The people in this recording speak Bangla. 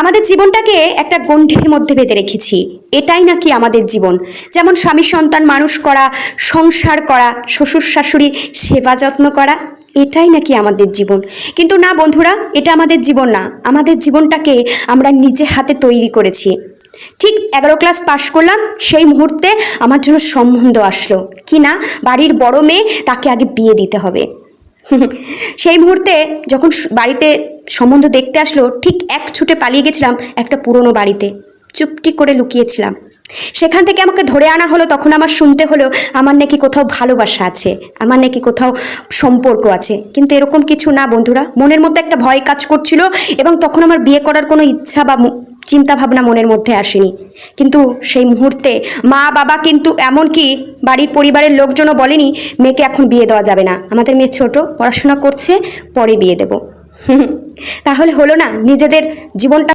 আমাদের জীবনটাকে একটা গণ্ডির মধ্যে বেঁধে রেখেছি, এটাই নাকি আমাদের জীবন। যেমন স্বামী সন্তান মানুষ করা, সংসার করা, শ্বশুর শাশুড়ি সেবা যত্ন করা, এটাই নাকি আমাদের জীবন। কিন্তু না বন্ধুরা, এটা আমাদের জীবন না। আমাদের জীবনটাকে আমরা নিজে হাতে তৈরি করেছি। ঠিক 11 ক্লাস পাশ করলাম, সেই মুহূর্তে আমার জন্য সম্বন্ধ আসলো কি না, বাড়ির বড় মেয়ে, তাকে আগে বিয়ে দিতে হবে। সেই মুহূর্তে যখন বাড়িতে সম্বন্ধ দেখতে আসলো, ঠিক এক ছুটে পালিয়ে গেছিলাম একটা পুরনো বাড়িতে, চুপটি করে লুকিয়েছিলাম। সেখান থেকে আমাকে ধরে আনা হলো। তখন আমার শুনতে হলো আমার নাকি কোথাও ভালোবাসা আছে, আমার নাকি কোথাও সম্পর্ক আছে। কিন্তু এরকম কিছু না বন্ধুরা, মনের মধ্যে একটা ভয় কাজ করছিল এবং তখন আমার বিয়ে করার কোনো ইচ্ছা বা চিন্তা ভাবনা মনের মধ্যে আসেনি। কিন্তু সেই মুহূর্তে মা বাবা, কিন্তু এমনকি বাড়ির পরিবারের লোকজনও বলেনি মেয়েকে এখন বিয়ে দেওয়া যাবে না, আমাদের মেয়ে ছোট, পড়াশোনা করছে, পরে বিয়ে দেব। তাহলে হলো না, নিজেদের জীবনটা